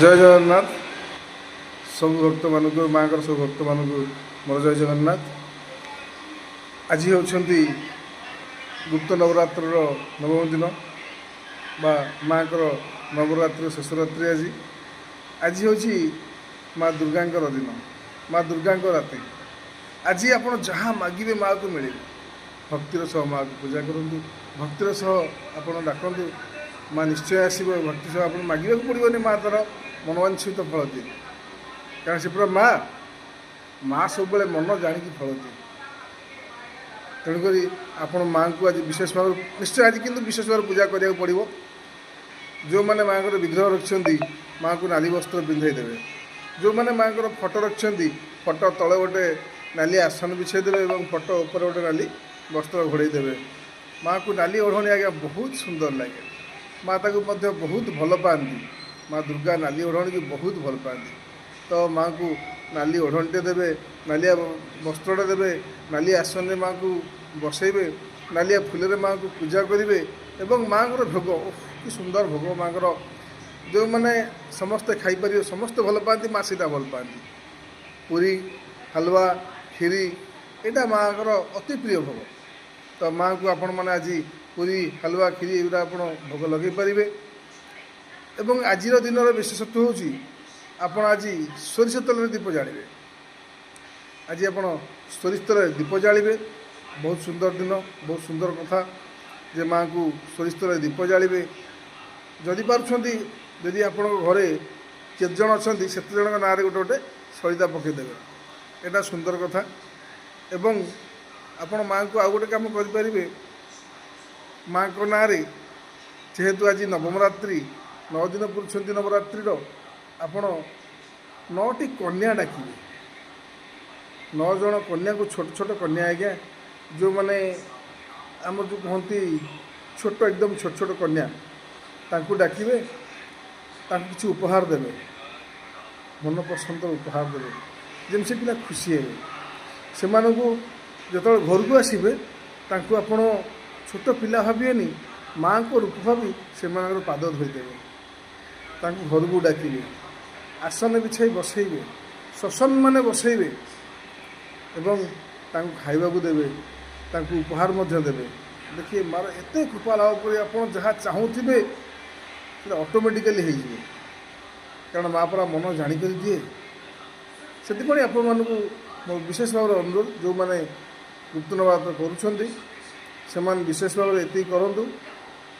जय जगन्नाथ सब भक्त मान माँ सब भक्त मान मोर जय जगन्नाथ। आज होती गुप्त नवरात्र नवम दिन बा माँ नवरात्र शेष रात्रि। आज आज हूँ माँ दुर्गा दिन, माँ दुर्गा राति। आज आप जहाँ मागिबे माँ को मिले। भक्तिर सह माँ को पूजा करूँ, भक्तिर सह आप डाकतु, माँ निश्चय आसब। भक्ति सह आप मागे पड़ोनी, माँ तार मनोवांछित फल दिए। कारण से पूरा माँ माँ सब मन जाणिकी फल दिए। तेणुक आपण माँ को आज विशेष भाव निश्चय आज किंतु विशेष भाव पूजा करा पड़ो। जो मैंने माँ को विग्रह रखिंट माँ को नाली वस्त्र पिंधाई देवे। जो मैंने माँ को फोटो रखिंट फोटो तले गोटे नाली आसन बिछाई देवे और फोटो ऊपर गोटे नाली वस्त्र घोड़े देवे। माँ को नाली ओढ़णी आज्ञा बहुत सुंदर लगे। माँ ताको बहुत भल पाती। माँ दुर्गा नाली ओढ़णी की बहुत भल पाती। तो माँ को नाली ओढ़णीटे देवे, नालिया वस्त्रटे देवे, नाली आसन माँ को बसैबे, नालिया फुल माँ को पूजा करेंगे। एवं माँ को भोग कि सुंदर भोग माँ को जो मैंने समस्ते खाईपर समस्ते भल पाती। माँ सीटा भल पाती। पूरी हलवा खीरी यहाँ माँ को अति प्रिय भोग। तो माँ को आपण मैंने आज पूरी हलवा खीरी एगुड़ा आप भोग लगे पारे। एवं आज दिन विशेषत्व हूँ आप आज सोरिष तेल दीप जाड़े। आज आप सोरिष तेल दीप जाड़े। बहुत सुंदर दिन, बहुत सुंदर कथा जे माँ को सोरिष तेल दीप जाड़े। जदि पार्टी जदि आप घरे केत जन अच्छा से जन ना गोटे गोटे सरिता पकईदेवे। यहाँ सुंदर कथा। एवं आपण माँ को आउ गोटे कम करें। माँ को ना जेहेतु आज नवम रात्रि 9 दिन पुरुष नवरात्रिर आपण 9टी कन्या डाकिबे। 9 जन कन्या को छोट छोट कन्या आज्ञा जो मैंने आम जो कहती छोट एकदम छोट छोट कन्या तांकु डाकिबे। तांकु किसी उपहार देवे, मन पसंद उपहार देवे जमी पिला खुशी हे। से जो घर को आसबे तांकु आपण छोट पिला भाविएनि, माँ को रूप भावी से पाद धोईदेवे। तांकु घर को डाकिबे, आसन बिछाई बसैबे, ससन माने बसैबे एवं तांकु खाइबा को देवे, तांकु उपहार मध्य देवे। देखिए मार एते कृपा लाभ पर आप जहाँ चाहूबे ऑटोमेटिकली हो। कारण माँ परा मन जाणिक दिए। से आप विशेष भाव अनुरोध जो मैंने गुप्त नवरात्र करुँच विशेष भाव ये करूँ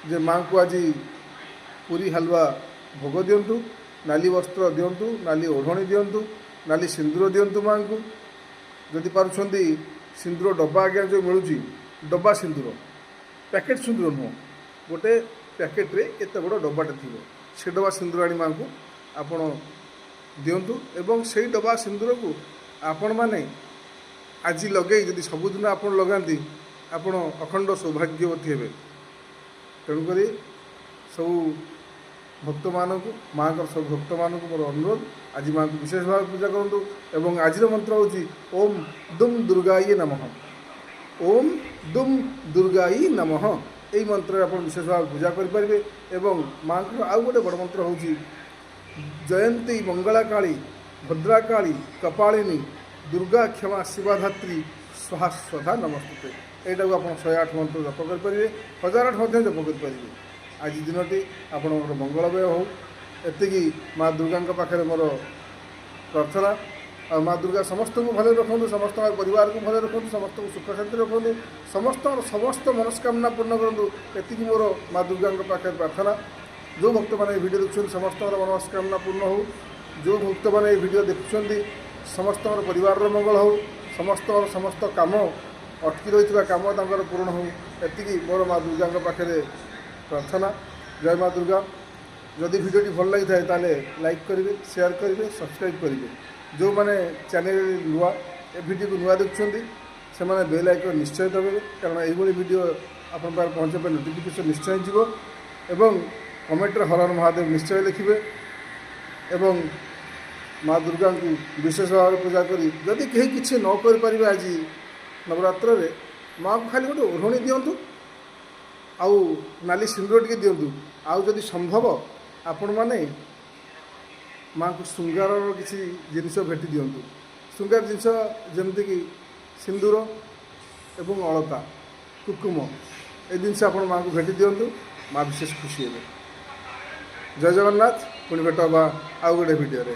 जे माँ को आज पूरी हलवा भोग दिंतु, नाली वस्त्र दिंतु, नाली ओढ़णी दिंतु, नाली सिंदूर दिंतु। माँ को जदि पार्टी सिंदूर डब्बा आज्ञा जो मिलूँ डब्बा सिंदूर पैकेट सिंदूर नुह गोटे पैकेट्रे एत बड़ डब्बाटे थी से डब्बा सिंदूर आनी माँ को आपण दिंतु। एवं से डब्बा सिंदूर को आपण मैंने आज लगे जदि सबुदिन आप लगाती आपण अखंड सौभाग्यवती हे। तेणुक सब भक्त मानक माँ को सब भक्त मानक मोर अनुरोध आज माँ को विशेष भाव पूजा करूँ। एवं आज मंत्र हूँ ओम दुम दुर्गाई नमः। ओम दुम दुर्गाई नमः यही मंत्र आप विशेष भाव पूजा करें। एवं माँ को आउ गोटे बड़ मंत्र हूँ जयंती मंगला काली भद्रा काली कपालिनी दुर्गा क्षमा शिवाधात्री स्वाहा स्वधा नमस्ते। यहाँ को आप 108 मंत्र जप करेंगे, 1008 जप करें। आज दिनटी आप मंगलमय हो। एति माँ दुर्गा पाखे मोर प्रार्थना। और माँ दुर्गा समस्त को भले रखु, समस्त परिवार को भले रखु, समस्त को सुख शांति रखु, समस्त मनस्कामना पूर्ण करूँ। ये मोर माँ दुर्गा पाखे प्रार्थना। जो भक्त मैंने वीडियो देखुं समस्त मनस्कामना पूर्ण हो। जो भक्त मैंने वीडियो देखुं समस्त परिवार मंगल हो। समस्त काम अटकी रही काम पूर्ण हो। ये मोर माँ दुर्गा पाखे प्रार्थना। जय माँ दुर्गा। जदि वीडियोटी भल लगी था लाइक करेंगे, शेयर करेंगे, सब्सक्राइब करेंगे। जो मैंने चैनल नुआ ए वीडियो को नुआ देखुं से मैंने बेल आइकन निश्चय दबे। कारण यही वीडियो आप पहुँचे नोटिफिकेशन निश्चय जीव। एवं कमेंट हर हर महादेव निश्चय लिखे। एवं माँ दुर्गा को विशेष भाव में पूजा करी जदि कहीं किसी न करें आज नवरात्र रे माँ को खाली गोटे ओढ़णी दिंतु आउ नाली सिंदूर टे दिंतु। आउ जदि संभव आपण मैंने ମାଆଙ୍କୁ ଶୃଙ୍ଗାରର କିଛି ଜିନିଷ ଭେଟି ଦିଅନ୍ତୁ। ଶୃଙ୍ଗାର ଜିନିଷ ଯେମିତିକି ସିନ୍ଦୁର ଏବଂ ଅଳତା, କୁକୁମ, ଏ ଜିନିଷ ଆପଣ ମାଆଙ୍କୁ ଭେଟି ଦିଅନ୍ତୁ, ମାଆ ବିଶେଷ ଖୁସି ହେବେ। ଜୟ ଜଗନ୍ନାଥ। ପୁଣି ଭେଟ ହେବା ଆଉ ଗୋଟେ ଭିଡ଼ିଓରେ।